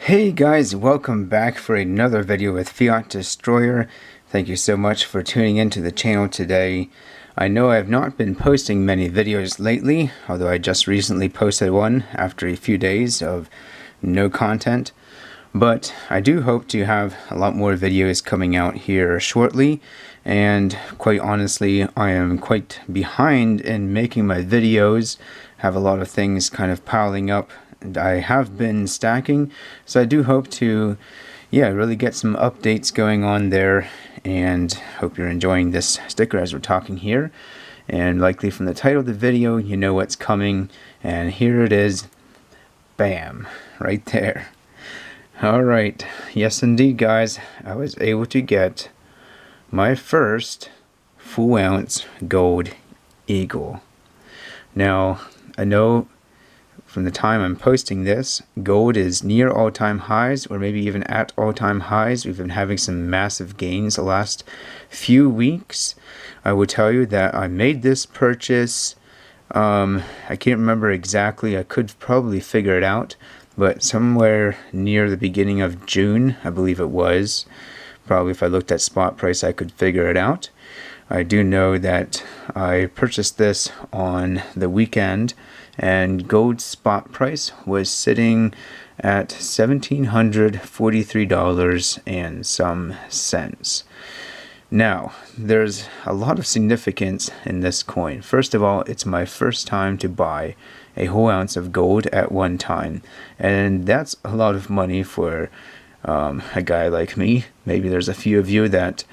Hey guys, welcome back for another video with Fiat Destroyer. Thank you so much for tuning into the channel today. I know I have not been posting many videos lately, although I just recently posted one after a few days of no content. But I do hope to have a lot more videos coming out here shortly, and quite honestly, I am quite behind in making my videos. Have a lot of things kind of piling up. I have been stacking, so I do hope to really get some updates going on there, and hope you're enjoying this sticker as we're talking here. And likely from the title of the video, you know what's coming, and here it is. Bam, right there. Alright, yes indeed guys, I was able to get my first full ounce gold eagle. Now, I know from the time I'm posting this, gold is near all-time highs, or maybe even at all-time highs. We've been having some massive gains the last few weeks. I will tell you that I made this purchase, I can't remember exactly, I could probably figure it out, but somewhere near the beginning of June, I believe it was. Probably if I looked at spot price, I could figure it out. I do know that I purchased this on the weekend, and gold spot price was sitting at $1,743 and some cents. Now, there's a lot of significance in this coin. First of all, it's my first time to buy a whole ounce of gold at one time, and that's a lot of money for a guy like me. Maybe there's a few of you that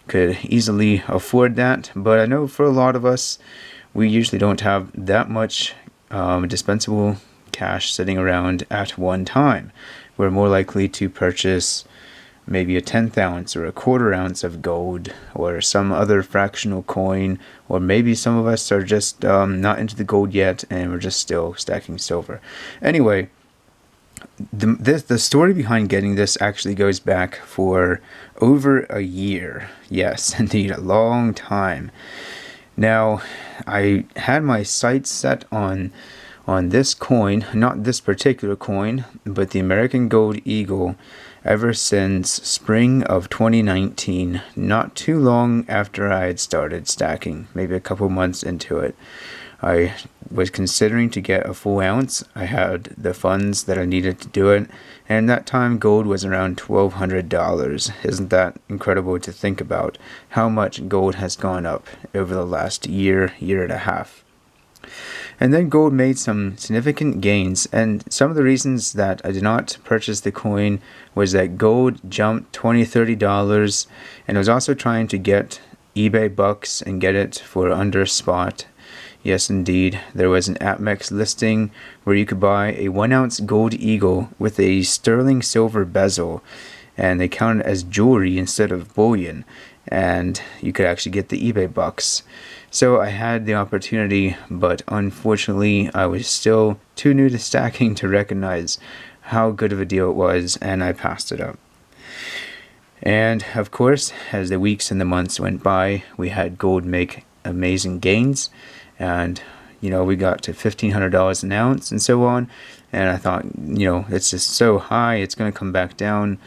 could easily afford that, but I know for a lot of us, we usually don't have that much dispensable cash sitting around at one time. We're more likely to purchase maybe a 1/10 ounce or a 1/4 ounce of gold, or some other fractional coin, or maybe some of us are just not into the gold yet and we're just still stacking silver. Anyway, the story behind getting this actually goes back for over a year. Yes, indeed, a long time. Now, I had my sights set on this coin, not this particular coin, but the American Gold Eagle, ever since spring of 2019, not too long after I had started stacking, maybe a couple months into it. I was considering to get a full ounce. I had the funds that I needed to do it, and that time gold was around $1,200. Isn't that incredible to think about how much gold has gone up over the last year and a half? And then gold made some significant gains, and some of the reasons that I did not purchase the coin was that gold jumped $20-$30, and I was also trying to get eBay bucks and get it for under spot. Yes, indeed, there was an APMEX listing where you could buy a 1 ounce gold eagle with a sterling silver bezel, and they counted as jewelry instead of bullion, and you could actually get the eBay bucks. So I had the opportunity, but unfortunately I was still too new to stacking to recognize how good of a deal it was, and I passed it up. And of course, as the weeks and the months went by, we had gold make amazing gains, and we got to $1,500 an ounce and so on, and I thought, it's just so high, it's going to come back down.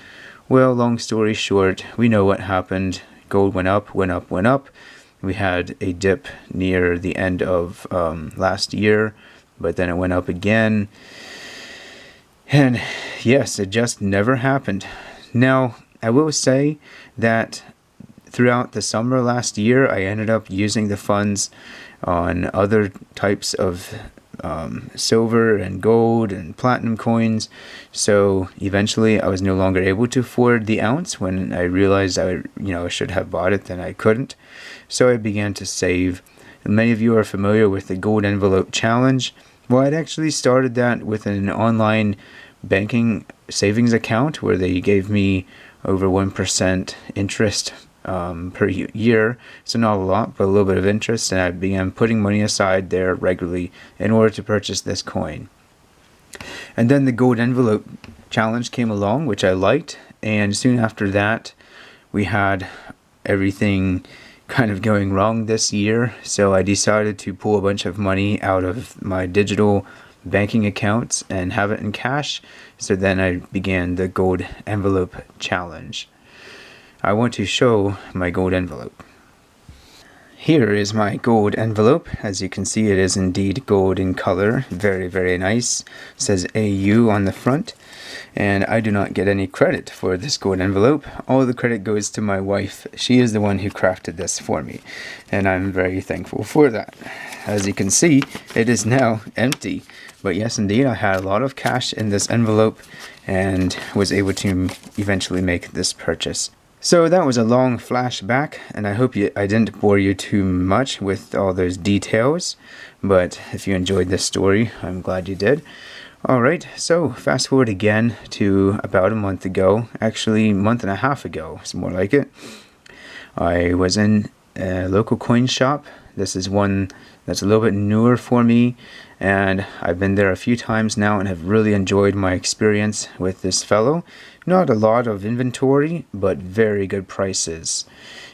Well, long story short, we know what happened. Gold went up, went up, went up. We had a dip near the end of last year, but then it went up again, and yes, it just never happened. Now, I will say that throughout the summer last year, I ended up using the funds on other types of silver and gold and platinum coins. So eventually I was no longer able to afford the ounce. When I realized I should have bought it, then I couldn't. So I began to save. And many of you are familiar with the gold envelope challenge. Well, I'd actually started that with an online banking savings account where they gave me over 1% interest per year, so not a lot, but a little bit of interest, and I began putting money aside there regularly in order to purchase this coin. And then the gold envelope challenge came along, which I liked, and soon after that we had everything kind of going wrong this year, so I decided to pull a bunch of money out of my digital banking accounts and have it in cash. So then I began the gold envelope challenge. I want to show my gold envelope. Here is my gold envelope. As you can see, it is indeed gold in color. Very, very nice. It says AU on the front. And I do not get any credit for this gold envelope. All the credit goes to my wife. She is the one who crafted this for me. And I'm very thankful for that. As you can see, it is now empty. But yes, indeed, I had a lot of cash in this envelope and was able to eventually make this purchase. So that was a long flashback, and I hope I didn't bore you too much with all those details, but if you enjoyed this story, I'm glad you did. Alright, so fast forward again to about a month ago, actually a month and a half ago, it's more like it. I was in a local coin shop. This is one that's a little bit newer for me, and I've been there a few times now and have really enjoyed my experience with this fellow. Not a lot of inventory, but very good prices.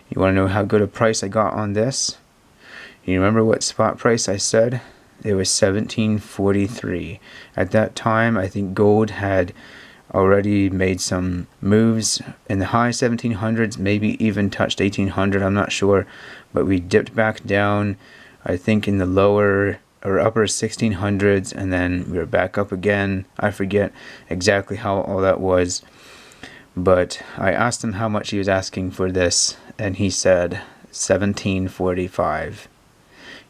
You want to know how good a price I got on this? You remember what spot price I said? It was $17.43. At that time, I think gold had already made some moves in the high 1700s, maybe even touched 1800, I'm not sure, but we dipped back down, I think in the lower or upper 1600s, and then we were back up again. I forget exactly how all that was, but I asked him how much he was asking for this, and he said $17.45.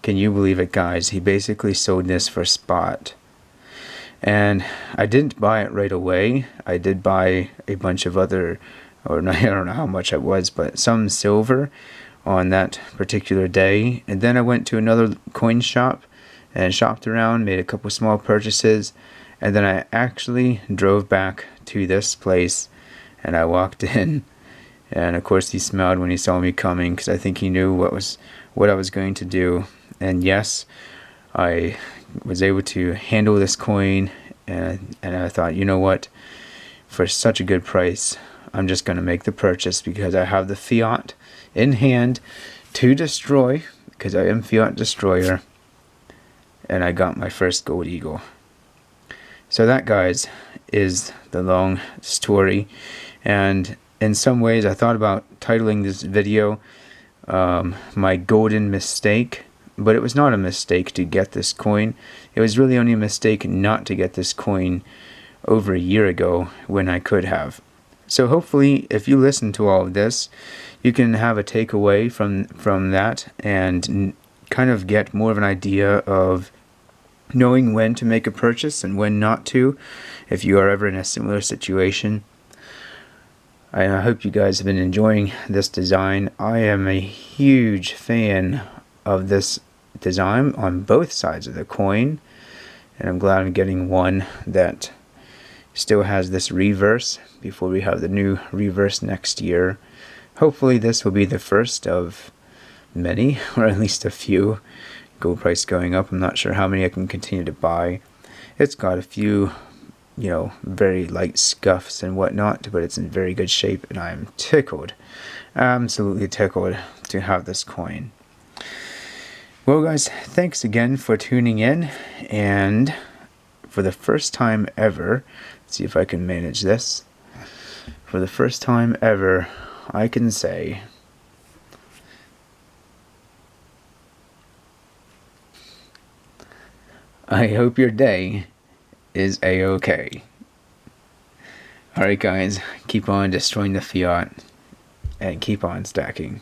Can you believe it, guys? He basically sold this for spot. And I didn't buy it right away. I did buy a bunch of other, or I don't know how much it was, but some silver on that particular day. And then I went to another coin shop and shopped around, made a couple small purchases, and then I actually drove back to this place, and I walked in, and of course he smiled when he saw me coming, because I think he knew what I was going to do. And yes, I was able to handle this coin, and I thought, you know what, for such a good price, I'm just going to make the purchase because I have the Fiat in hand to destroy, because I am Fiat Destroyer, and I got my first gold eagle. So that, guys, is the long story, and in some ways I thought about titling this video my golden mistake, but it was not a mistake to get this coin. It was really only a mistake not to get this coin over a year ago when I could have. So hopefully, if you listen to all of this, you can have a takeaway from that and kind of get more of an idea of knowing when to make a purchase and when not to, if you are ever in a similar situation. I hope you guys have been enjoying this design. I am a huge fan of this design on both sides of the coin, and I'm glad I'm getting one that still has this reverse before we have the new reverse next year. Hopefully this will be the first of many, or at least a few. Gold price going up, I'm not sure how many I can continue to buy. It's got a few, very light scuffs and whatnot, but it's in very good shape, and I'm tickled, absolutely tickled to have this coin. Well, guys, thanks again for tuning in, and for the first time ever, let's see if I can manage this. For the first time ever, I can say I hope your day is a-okay. Alright, guys, keep on destroying the Fiat and keep on stacking.